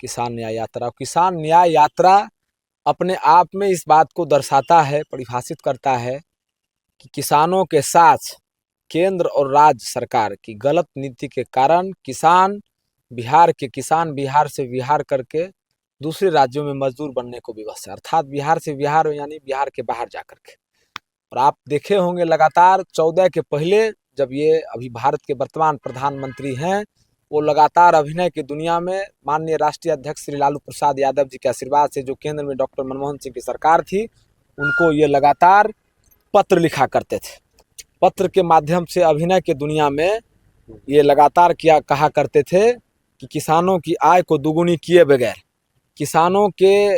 किसान न्याय यात्रा। किसान न्याय यात्रा अपने आप में इस बात को दर्शाता है, परिभाषित करता है कि किसानों के साथ केंद्र और राज्य सरकार की गलत नीति के कारण किसान बिहार से विहार करके दूसरे राज्यों में मजदूर बनने को विवश है, अर्थात बिहार से बिहार यानी बिहार के बाहर जाकर के। और आप देखे होंगे लगातार 14 के पहले जब ये अभी भारत के वर्तमान प्रधानमंत्री हैं, वो लगातार अभिनय की दुनिया में माननीय राष्ट्रीय अध्यक्ष श्री लालू प्रसाद यादव जी के आशीर्वाद से, जो केंद्र में डॉक्टर मनमोहन सिंह की सरकार थी, उनको ये लगातार पत्र लिखा करते थे। पत्र के माध्यम से अभिनय के दुनिया में ये लगातार कहा करते थे कि किसानों की आय को दुगुनी किए बगैर, किसानों के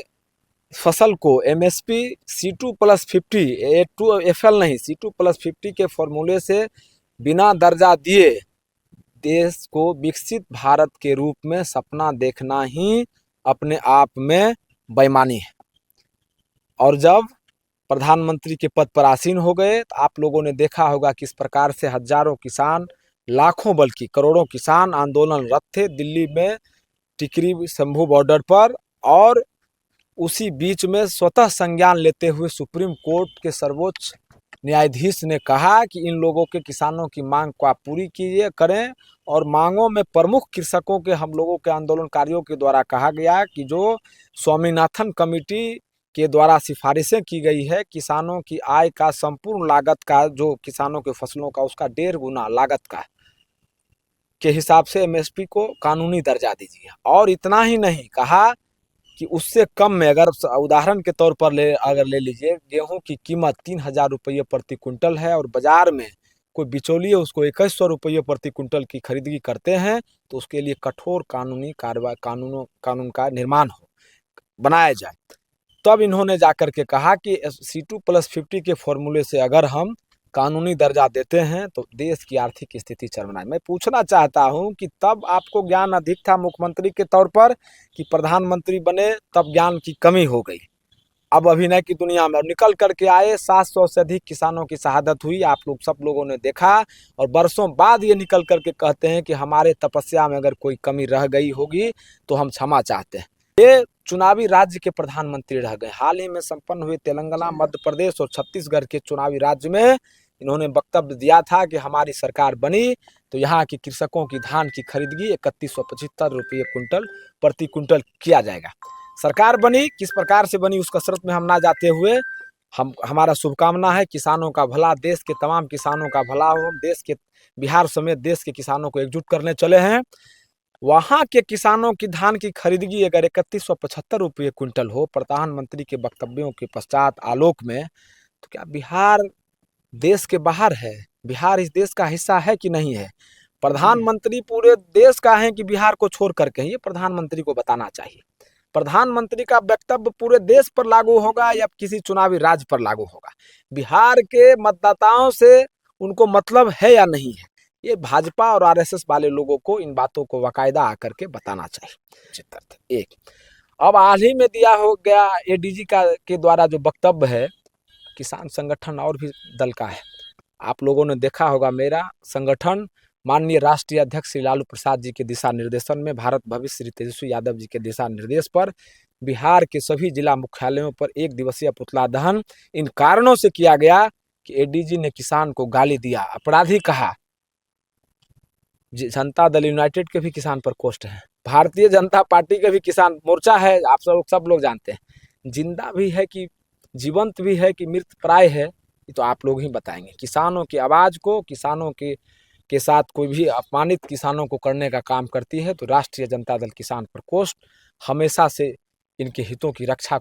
फसल को एमएसपी C2+50 A2FL नहीं C2+50 के फॉर्मूले से बिना दर्जा दिए देश को विकसित भारत के रूप में सपना देखना ही अपने आप में बेईमानी है। और जब प्रधानमंत्री के पद पर आसीन हो गए तो आप लोगों ने देखा होगा किस प्रकार से हजारों किसान, लाखों बल्कि करोड़ों किसान आंदोलनरत थे दिल्ली में टिकरी शंभू बॉर्डर पर। और उसी बीच में स्वतः संज्ञान लेते हुए सुप्रीम कोर्ट के सर्वोच्च न्यायाधीश ने कहा कि इन लोगों के किसानों की मांग को आप पूरी करें। और मांगों में प्रमुख कृषकों के, हम लोगों के आंदोलनकारियों के द्वारा कहा गया कि जो स्वामीनाथन कमेटी के द्वारा सिफारिशें की गई है, किसानों की आय का संपूर्ण लागत का, जो किसानों के फसलों का उसका 1.5 गुना लागत का के हिसाब से एमएसपी को कानूनी दर्जा दीजिए। और इतना ही नहीं, कहा कि उससे कम में, अगर उदाहरण के तौर पर अगर ले लीजिए, गेहूं की कीमत 3,000 रुपये प्रति कुंटल है और बाजार में कोई बिचौलिए उसको 2100 रुपये प्रति कुंटल की खरीदगी करते हैं, तो उसके लिए कठोर कानूनी कार्रवाई, कानून का निर्माण बनाया जाए। तब इन्होंने जाकर के कहा कि C2+50 के फॉर्मूले से अगर हम कानूनी दर्जा देते हैं तो देश की आर्थिक स्थिति चरमराए। मैं पूछना चाहता हूं कि तब आपको ज्ञान अधिक था मुख्यमंत्री के तौर पर कि प्रधानमंत्री बने तब ज्ञान की कमी हो गई। अब अभिनय की दुनिया में निकल करके आए, 700 से अधिक किसानों की शहादत हुई, आप लोग सब लोगों ने देखा। और बरसों बाद ये निकल करके कहते हैं कि हमारे तपस्या में अगर कोई कमी रह गई होगी तो हम क्षमा चाहते हैं। ये चुनावी राज्य के प्रधानमंत्री रह गए। हाल ही में संपन्न हुए तेलंगाना, मध्य प्रदेश और छत्तीसगढ़ के चुनावी राज्य में इन्होंने वक्तव्य दिया था कि हमारी सरकार बनी तो यहाँ के कृषकों की धान की खरीदगी 3175 रुपये प्रति कुंटल किया जाएगा। सरकार बनी, किस प्रकार से बनी उस कसरत में हम ना जाते हुए, हमारा शुभकामना है किसानों का भला, देश के तमाम किसानों का भला हो। देश के, बिहार समेत देश के किसानों को एकजुट करने चले हैं। वहां के किसानों की धान की खरीदगी अगर 3175 रुपये क्विंटल हो प्रधानमंत्री के वक्तव्यों के पश्चात आलोक में, तो क्या बिहार देश के बाहर है? बिहार इस देश का हिस्सा है कि नहीं है? प्रधानमंत्री पूरे देश का है कि बिहार को छोड़ करके? ये प्रधानमंत्री को बताना चाहिए। प्रधानमंत्री का वक्तव्य पूरे देश पर लागू होगा या किसी चुनावी राज्य पर लागू होगा? बिहार के मतदाताओं से उनको मतलब है या नहीं है? ये भाजपा और आरएसएस वाले लोगों को इन बातों को बाकायदा आकर के बताना चाहिए। एक अब हाल ही में दिया हो गया एडीजी के द्वारा जो वक्तव्य है, किसान संगठन और भी दल का है। आप लोगों ने देखा होगा, मेरा संगठन माननीय राष्ट्रीय अध्यक्ष श्री लालू प्रसाद जी के दिशा निर्देशन में, भारत भविष्य श्री तेजस्वी यादव जी के दिशा निर्देश पर बिहार के सभी जिला मुख्यालयों पर 1 दिवसीय पुतला दहन इन कारणों से किया गया कि एडीजी ने किसान को गाली दिया, अपराधी कहा। जनता दल यूनाइटेड के भी किसान पर कोष्ठ है, भारतीय जनता पार्टी के भी किसान मोर्चा है, आप सब लोग जानते हैं। जिंदा भी है कि जीवंत भी है कि मृत प्राय है, ये तो आप लोग ही बताएंगे। किसानों की आवाज को, किसानों के साथ कोई भी अपमानित किसानों को करने का काम करती है तो राष्ट्रीय जनता दल किसान प्रकोष्ठ हमेशा से इनके हितों की रक्षा